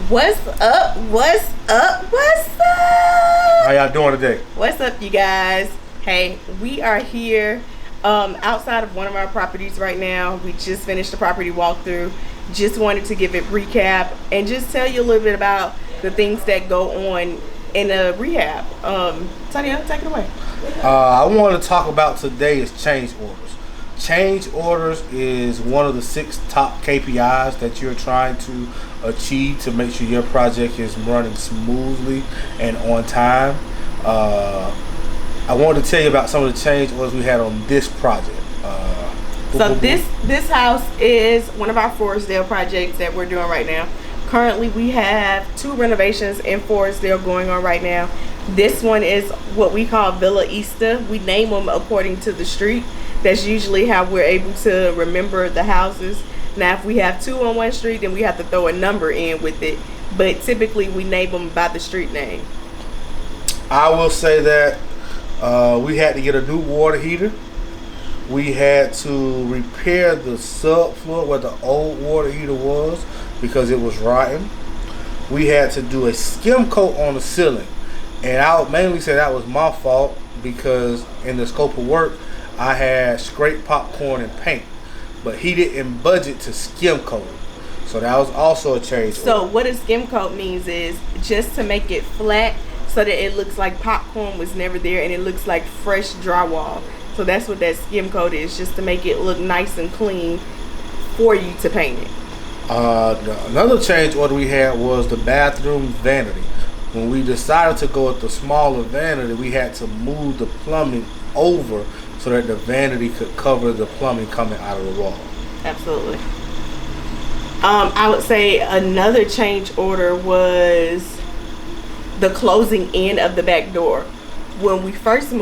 What's up? What's up? What's up? How y'all doing today? What's up, you guys? Hey, we are here outside of one of our properties right now. We just finished the property walkthrough. Just wanted to give it recap and just tell you a little bit about the things that go on in a rehab. Tanya, take it away. I want to talk about today is change orders. Change orders is one of the 6 top KPIs that you're trying to achieve to make sure your project is running smoothly and on time. I wanted to tell you about some of the change orders we had on this project. So this house is one of our Forestdale projects that we're doing right now. Currently, we have 2 renovations in Forestdale going on right now. This one is what we call Villa Ista. We name them according to the street. That's usually how we're able to remember the houses. Now, if we have 2 on one street, then we have to throw a number in with it. But typically, we name them by the street name. I will say that we had to get a new water heater. We had to repair the subfloor where the old water heater was because it was rotten. We had to do a skim coat on the ceiling. And I would mainly say that was my fault because in the scope of work, I had scraped popcorn and paint. But he didn't budget to skim coat it. So that was also a change order. So what a skim coat means is just to make it flat so that it looks like popcorn was never there and it looks like fresh drywall. So that's what that skim coat is, just to make it look nice and clean for you to paint it. Another change order we had was the bathroom vanity. When we decided to go with the smaller vanity, we had to move the plumbing over so that the vanity could cover the plumbing coming out of the wall. Absolutely. I would say another change order was the closing in of the back door. When we first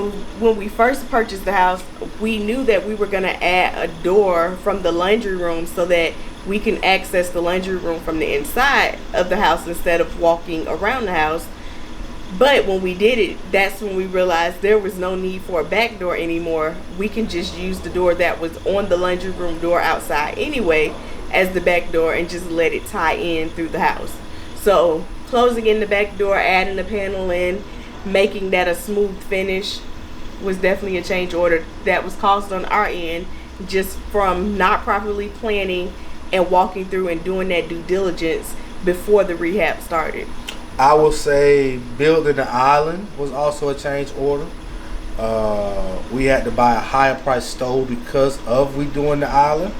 purchased the house, we knew that we were going to add a door from the laundry room so that we can access the laundry room from the inside of the house instead of walking around the house. But when we did it, that's when we realized there was no need for a back door anymore. We can just use the door that was on the laundry room door outside anyway as the back door and just let it tie in through the house. So closing in the back door, adding the panel in, making that a smooth finish was definitely a change order that was caused on our end just from not properly planning and walking through and doing that due diligence before the rehab started. I will say building the island was also a change order. We had to buy a higher price stove because of we doing the island.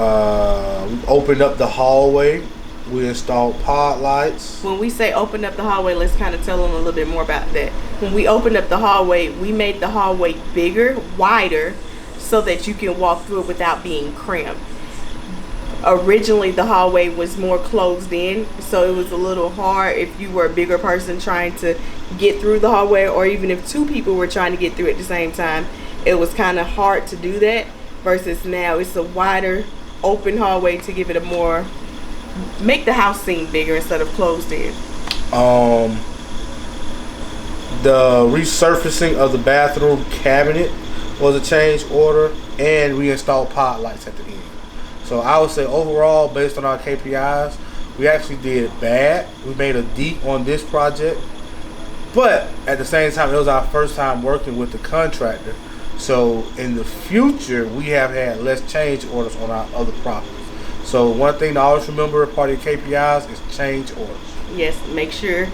We opened up the hallway. We installed pod lights. When we say open up the hallway, let's kind of tell them a little bit more about that. When we opened up the hallway, we made the hallway bigger, wider, so that you can walk through it without being cramped. Originally, the hallway was more closed in, so it was a little hard if you were a bigger person trying to get through the hallway, or even if 2 people were trying to get through at the same time. It was kind of hard to do that, versus now it's a wider, open hallway to give it a more, make the house seem bigger instead of closed in. The resurfacing of the bathroom cabinet was a change order, and we installed pod lights at the end. So I would say overall, based on our KPIs, we actually did bad. We made a D on this project, but at the same time, it was our first time working with the contractor. So in the future, we have had less change orders on our other properties. So one thing to always remember, a part of your KPIs is change orders. Yes, make sure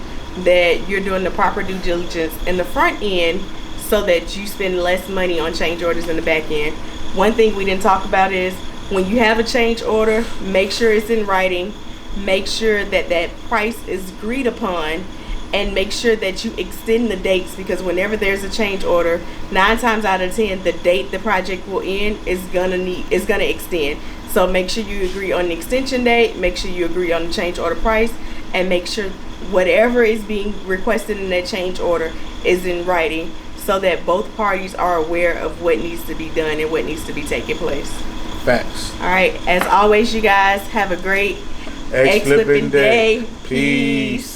that you're doing the proper due diligence in the front end so that you spend less money on change orders in the back end. One thing we didn't talk about is when you have a change order, make sure it's in writing. Make sure that that price is agreed upon, and make sure that you extend the dates, because whenever there's a change order, 9 times out of 10, the date the project will end is gonna extend. So make sure you agree on the extension date, make sure you agree on the change order price, and make sure whatever is being requested in that change order is in writing so that both parties are aware of what needs to be done and what needs to be taking place. Facts. All right, as always, you guys have a great Egg flipping day. Peace.